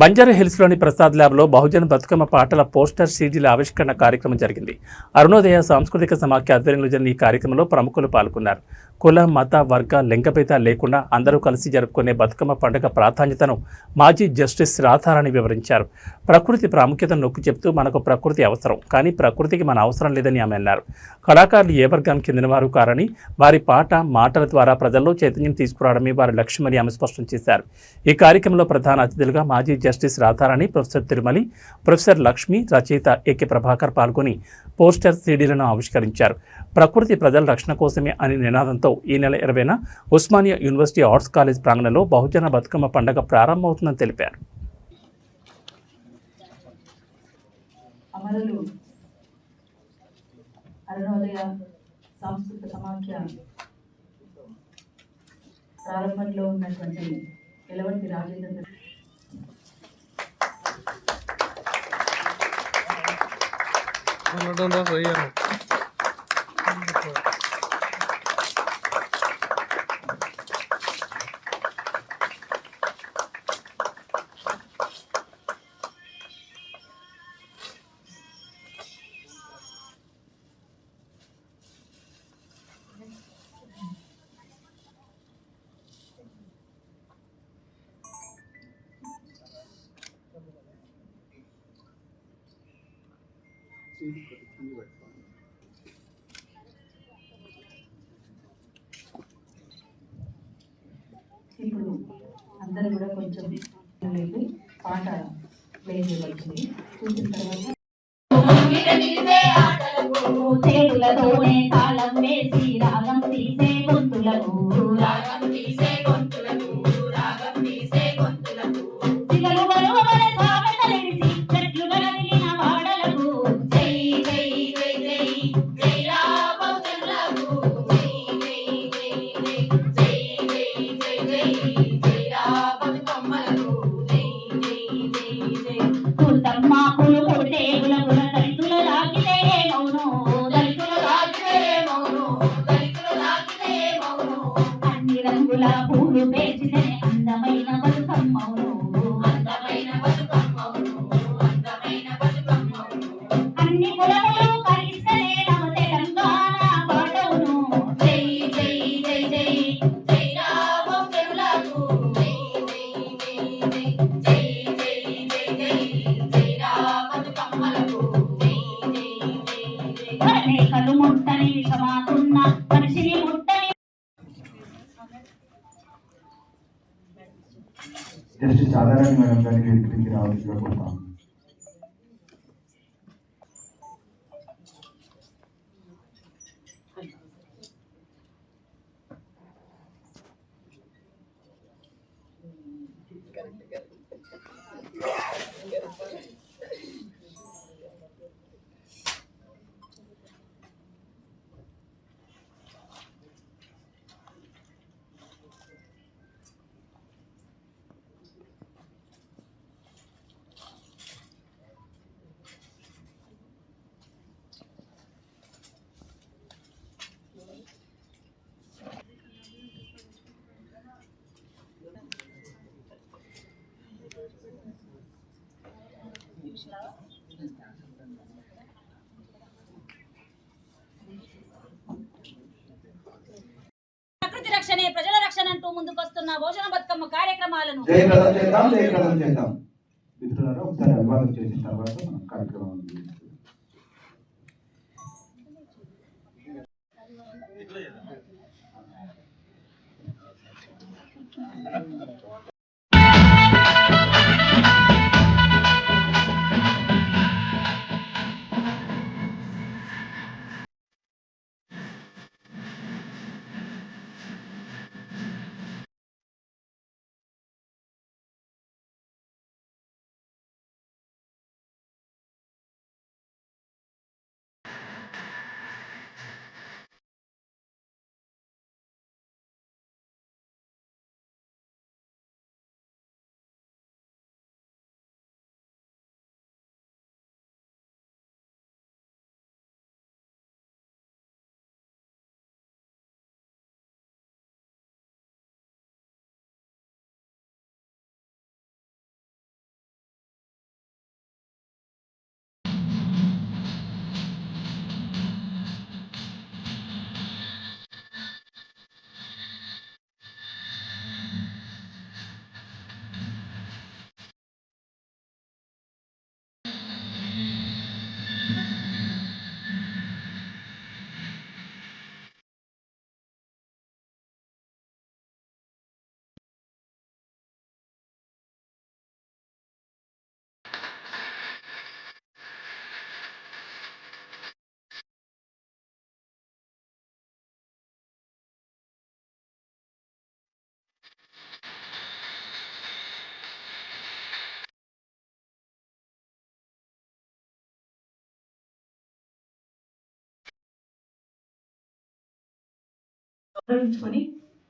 బంజారాహిల్స్లోని ప్రసాద్ ల్యాబ్లో బహుజన్ బతుకమ్మ పాటల పోస్టర్ సీడీల ఆవిష్కరణ కార్యక్రమం జరిగింది. అరుణోదయ సాంస్కృతిక సమాఖ్య ఆధ్వర్యంలో జరిగిన ఈ కార్యక్రమంలో ప్రముఖులు పాల్గొన్నారు. కుల, మత, వర్గ, లింగభేదాలు లేకుండా అందరూ కలిసి జరుపుకునే బతుకమ్మ పండుగ ప్రాధాన్యతను మాజీ జస్టిస్ రాధారాణి వివరించారు. ప్రకృతి ప్రాముఖ్యతను నొక్కి చెప్తూ మనకు ప్రకృతి అవసరం, కానీ ప్రకృతికి మన అవసరం లేదని ఆమె అన్నారు. కళాకారులు ఏ వర్గానికి చెందినవారు కారని వారి పాట, మాటల ద్వారా ప్రజల్లో చైతన్యం తీసుకురావడమే వారి లక్ష్యమని ఆమె స్పష్టం చేశారు. ఈ కార్యక్రమంలో ప్రధాన అతిథులుగా మాజీ justice Radharani, professor Tirumali, professor Lakshmi, రచయిత ఏకే ప్రభాకర్ పాల్గొని పోస్టర్ సీడీలను ఆవిష్కరించారు. ప్రకృతి ప్రజల రక్షణ కోసమే అనే నినాదంతో ఈ నెల 20న ఉస్మానియా యూనివర్సిటీ ఆర్ట్స్ కాలేజ్ ప్రాంగణంలో బహుజన బతుకమ్మ పండుగ ప్రారంభమవుతుందని తెలిపారు. అమరులు అరుణోదయ సాంస్కృతిక సమాఖ్య ప్రారంభంలో ఉన్నటువంటి ఎలవంతి రాజేంద్ర ఇప్పుడు అందరూ కూడా కొంచెం పాట ప్లే చేయవలసింది. చూసిన తర్వాత తాళం వేసి రాగం తీసే గొంతులకు పూలు పేర్చిన అందమైన బతుకమ్మను అన్ని కులములు కలిస్తేనే నమ తెలంగాణ పాటవును. జై జై జై జై జై రామం తెలులకు జై జై జై జై జై జై జై జై రామతుకమ్మలకు జై జై జై జై కలు ముట్టని విషమాకున్న మనిషిని ముట్టని జస్టిస్ రాధారాణి మేడం గారికి వేదికకి రావాల్సిగా కోరుతాం. ప్రకృతి రక్షణే ప్రజల రక్షణ అంటూ ముందుకొస్తున్న భోజన బతుకమ్మ కార్యక్రమాలను జయప్రదం చేద్దాం. మిత్రులారా, ఒకసారి అభివాదం చేసిన తర్వాత మనం కార్యక్రమం ఉపయోగించుకొని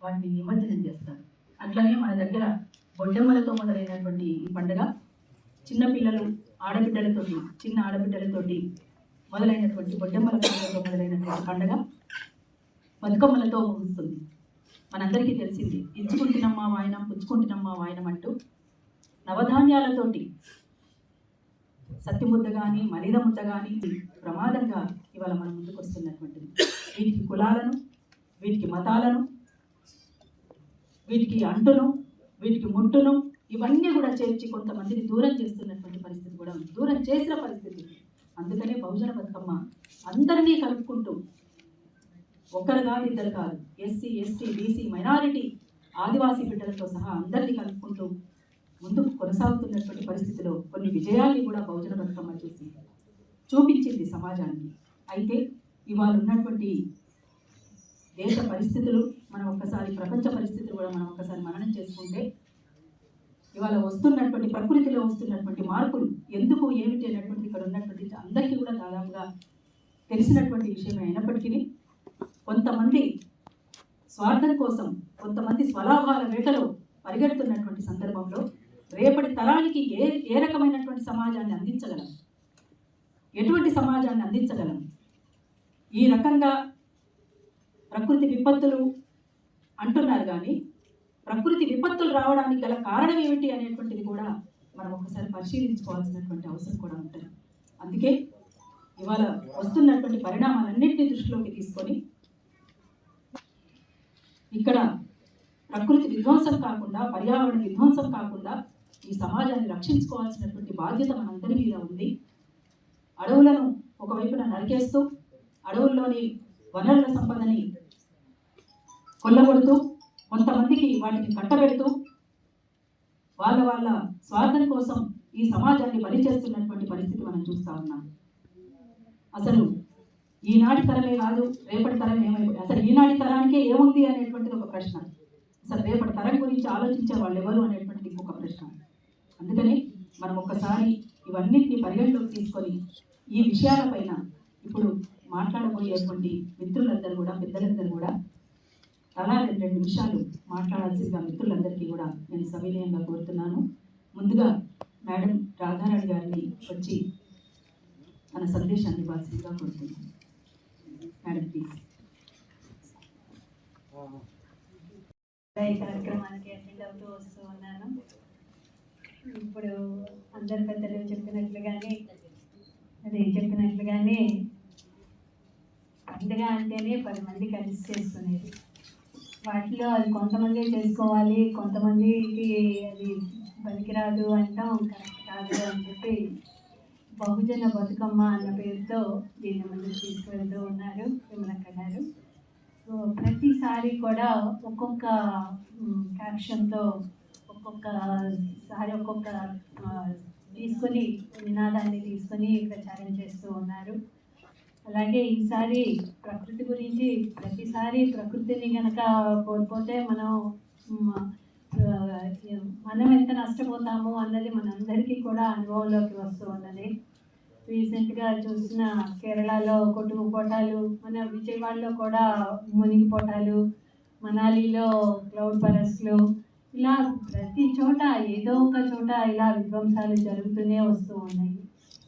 వాటిని నిమజ్జనం చేస్తారు. అట్లానే మన దగ్గర బొడ్డెమ్మలతో మొదలైనటువంటి ఈ పండుగ చిన్నపిల్లలు ఆడబిడ్డలతోటి, చిన్న ఆడబిడ్డలతోటి మొదలైనటువంటి బొడ్డెమ్మల పండుగతో మొదలైనటువంటి పండుగ బతుకమ్మలతో ముగుస్తుంది. మనందరికీ తెలిసింది, ఇచ్చుకుంటున్నమ్మా వాయనం పుచ్చుకుంటున్నమ్మా వాయనం అంటూ నవధాన్యాలతోటి సత్తిముద్ద కానీ మరీద ముద్ద కానీ ప్రమాదంగా ఇవాళ మన ముందుకు వస్తున్నటువంటిది. వీటికి కులాలను, వీటికి మతాలను, వీటికి అంటును, వీటికి ముట్టును ఇవన్నీ కూడా చేర్చి కొంతమందిని దూరం చేస్తున్నటువంటి పరిస్థితి కూడా ఉంది, దూరం చేసిన పరిస్థితి. అందుకనే బహుజన బతుకమ్మ అందరినీ కలుపుకుంటూ, ఒక్కరు కాదు ఇద్దరు కాదు, ఎస్సీ ఎస్టీ బీసీ మైనారిటీ ఆదివాసీ బిడ్డలతో సహా అందరినీ కలుపుకుంటూ ముందుకు కొనసాగుతున్నటువంటి పరిస్థితిలో కొన్ని విజయాల్ని కూడా బహుజన బతుకమ్మ చూసి చూపించింది సమాజానికి. అయితే ఇవాళ ఉన్నటువంటి దేశ పరిస్థితులు, మనం ఒక్కసారి ప్రపంచ పరిస్థితులు కూడా మనం ఒక్కసారి మననం చేసుకుంటే ఇవాళ వస్తున్నటువంటి ప్రకృతిలో వస్తున్నటువంటి మార్పులు ఎందుకు ఏమిటి అనేటువంటిది ఇక్కడ ఉన్నటువంటి అందరికీ కూడా దాదాపుగా తెలిసినటువంటి విషయమే అయినప్పటికీ కొంతమంది స్వార్థం కోసం, కొంతమంది స్వలాభాల వేటలో పరిగెడుతున్నటువంటి సందర్భంలో రేపటి తరానికి ఏ రకమైనటువంటి సమాజాన్ని అందించగలం, ఎటువంటి సమాజాన్ని అందించగలం, ఈ రకంగా ప్రకృతి విపత్తులు అంటున్నారు కానీ ప్రకృతి విపత్తులు రావడానికి గల కారణం ఏమిటి అనేటువంటిది కూడా మనం ఒకసారి పరిశీలించుకోవాల్సినటువంటి అవసరం కూడా ఉంటుంది. అందుకే ఇవాళ వస్తున్నటువంటి పరిణామాలన్నింటినీ దృష్టిలోకి తీసుకొని ఇక్కడ ప్రకృతి విధ్వంసం కాకుండా, పర్యావరణ విధ్వంసం కాకుండా ఈ సమాజాన్ని రక్షించుకోవాల్సినటువంటి బాధ్యత మనందరి మీద ఉంది. అడవులను ఒకవైపున నరికేస్తూ, అడవుల్లోని వనరుల సంపదని కొల్లగొడుతూ, కొంతమందికి వాటిని కట్టబెడుతూ వాళ్ళ స్వార్థం కోసం ఈ సమాజాన్ని బలి చేస్తున్నటువంటి పరిస్థితి మనం చూస్తూ ఉన్నాం. అసలు ఈనాటి తరమే కాదు, రేపటి తరం ఏమైపోయి, అసలు ఈనాటి తరానికే ఏముంది అనేటువంటిది ఒక ప్రశ్న. అసలు రేపటి తరం గురించి ఆలోచించే వాళ్ళు ఎవరు అనేటువంటిది ఇంకొక ప్రశ్న. అందుకని మనం ఒక్కసారి ఇవన్నిటిని పరిగణలోకి తీసుకొని ఈ విషయాలపైన ఇప్పుడు మాట్లాడబోయేటువంటి మిత్రులందరూ కూడా, పెద్దలందరూ కూడా తలా 2 నిమిషాలు మాట్లాడాల్సిందిగా మిత్రులందరికీ కూడా నేను సవినయంగా కోరుతున్నాను. ముందుగా మేడం రాధారాణి గారిని వచ్చి తన సందేశాన్ని ఇవ్వాల్సిందిగా కోరుతున్నాను. Madam please. ఈ కార్యక్రమానికి అటెండ్ అవుతూ వస్తూ ఉన్నాను. ఇప్పుడు అందరు పెద్దలు చెప్పినట్లుగానే పండుగ అంటేనే 10 మంది కలిసి చేసుకునేది. వాటిలో అది కొంతమంది చేసుకోవాలి, కొంతమందికి అది పనికిరాదు అంటాం, కరెక్ట్ కాదు అని చెప్పి బహుజన బతుకమ్మ అన్న పేరుతో దీన్ని ముందుకు తీసుకువెళ్తూ ఉన్నారు విమలక్క గారు. సో ప్రతిసారి కూడా ఒక్కొక్క క్యాప్షన్తో ఒక్కొక్కసారి ఒక్కొక్క తీసుకొని నినాదాన్ని తీసుకొని ప్రచారం చేస్తూ ఉన్నారు. అలాగే ఈసారి ప్రకృతి గురించి, ప్రతిసారి ప్రకృతిని కనుక కోల్పోతే మనం ఎంత నష్టపోతాము అన్నది మనందరికీ కూడా అనుభవంలోకి వస్తూ ఉన్నది. రీసెంట్గా చూసిన కేరళలో కొట్టుకుపోటాలు, మన విజయవాడలో కూడా మునిగిపోటాలు, మనాలిలో క్లౌడ్ బరస్ట్లు, ఇలా ప్రతి చోట ఏదో ఒక చోట ఇలా విధ్వంసాలు జరుగుతూనే వస్తూ ఉన్నాయి.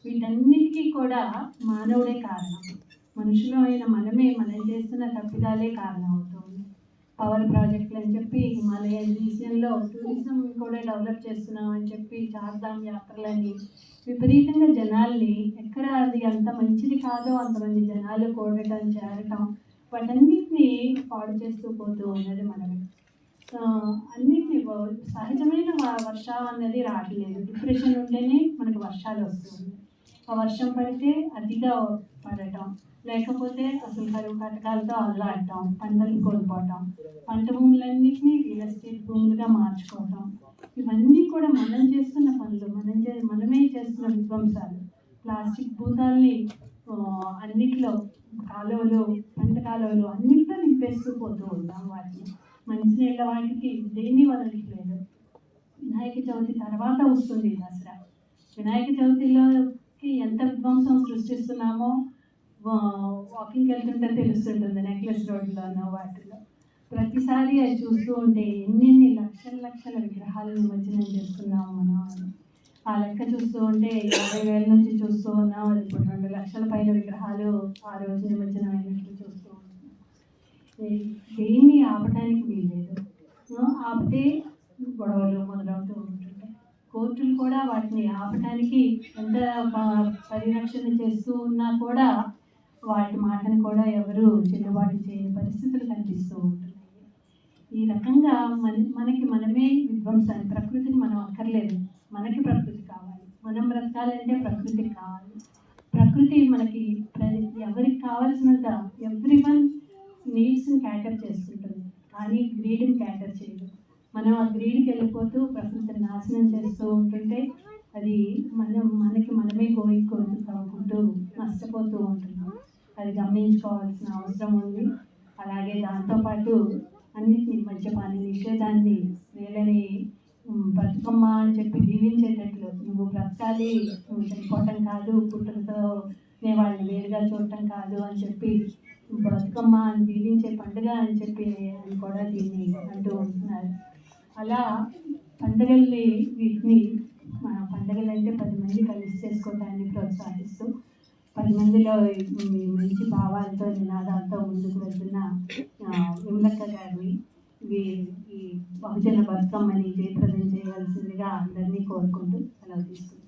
వీటన్నిటికీ కూడా మానవుడే కారణం. మనుషులమైన మనం చేస్తున్న తప్పిదాలే కారణం అవుతుంది. పవర్ ప్రాజెక్టులు అని చెప్పి హిమాలయన్ రీజియన్లో టూరిజం కూడా డెవలప్ చేస్తున్నామని చెప్పి చార్ధామ్ యాత్రలని విపరీతంగా జనాల్ని, ఎక్కడ అది అంత మంచిది కాదో అంతమంది జనాలు కూడటం, చేరటం, వాటన్నిటినీ పాడు చేస్తూ పోతూ ఉన్నది మనమే. అన్నిటినీ సహజమైన వర్షం అన్నది రావట్లేదు. డిప్రెషన్ ఉంటేనే మనకు వర్షాలు వస్తుంది. ఆ వర్షం పడితే అతిగా పడటం, లేకపోతే అసలు కరువు కటకాలతో అల్లాడటం, పంటలు కోల్పోవటం, పంట భూములన్నింటినీ రియల్ ఎస్టేట్ భూములుగా మార్చుకోవటం, ఇవన్నీ కూడా మనం చేస్తున్న పనులు, మనమే చేస్తున్న విధ్వంసాలు. ప్లాస్టిక్ భూతాల్ని అన్నిట్లో కాలువలు, పంట కాలువలు అన్నింటిలో నింపేస్తూ పోతూ ఉంటాం. వాటిని మంచినీళ్ళ వాటికి దేన్ని వదలట్లేదు. వినాయక చవితి తర్వాత వస్తుంది దసరా. వినాయక చవితిలోకి ఎంత విధ్వంసం సృష్టిస్తున్నామో వాకింగ్కి వెళ్తుంటే తెలుస్తుంటుంది, నెక్లెస్ రోడ్లోనో వాటిలో. ప్రతిసారి అది చూస్తూ ఉంటే ఎన్నెన్ని లక్షల విగ్రహాలు నిమజ్జనం చేస్తున్నాము మనం అని. ఆ లెక్క చూస్తూ ఉంటే 50,000 నుంచి చూస్తూ ఉన్నాం, అది ఇప్పుడు 2 లక్షల పైన విగ్రహాలు ఆ రోజు నిమజ్జనం అయినట్లు చూస్తూ ఉంటున్నాం. దేన్ని ఆపడానికి వీల్లేదు. ఆపితే గొడవలు మొదలవుతూ ఉంటుంటాయి. కోర్టులు కూడా వాటిని ఆపటానికి ఎంత పరిరక్షణ చేస్తూ ఉన్నా కూడా వాటి మాటను కూడా ఎవరు చెల్లుబాటు చేయని పరిస్థితులు కనిపిస్తూ ఉంటున్నాయి. ఈ రకంగా మనకి మనమే విధ్వంసాన్ని, ప్రకృతిని మనం అక్కర్లేదు, మనకి ప్రకృతి కావాలి. మనం బ్రతకాలంటే ప్రకృతికి కావాలి. ప్రకృతి మనకి ఎవరికి కావాల్సినంత ఎవ్రీవన్ నీడ్స్ని క్యాటర్ చేస్తుంటుంది, కానీ గ్రీడ్ని క్యాటర్ చేయదు. మనం ఆ గ్రీడ్కి వెళ్ళిపోతూ ప్రకృతిని నాశనం చేస్తూ ఉంటుంటే అది మనకి మనమే కోరుకుంటూ నష్టపోతూ ఉంటున్నాం. అది గమనించుకోవాల్సిన అవసరం ఉంది. అలాగే దాంతోపాటు అన్నిటినీ మద్యపాన నిషేధాన్ని, స్త్రీలని బతుకమ్మ అని చెప్పి దీవించేటట్లు, నువ్వు బ్రతకాలి, నువ్వు చనిపోవటం కాదు, పుట్టుకతో వాళ్ళని వేరుగా చూడటం కాదు అని చెప్పి బతుకమ్మ అని దీవించే పండుగ అని చెప్పి అని కూడా దీన్ని అంటూ ఉంటున్నారు. అలా పండుగల్ని వీటిని పండుగలు అంటే 10 మంది కలిసి చేసుకోవటాన్ని ప్రోత్సహిస్తూ 10 మందిలో మంచి భావాలతో నినాదాలతో ముందుకు వెళ్తున్న విమలక్క గారిని ఈ బహుజన బతుకమ్మని జయప్రదం చేయవలసిందిగా అందరినీ కోరుకుంటూ సెలవు తీసుకుంటాం.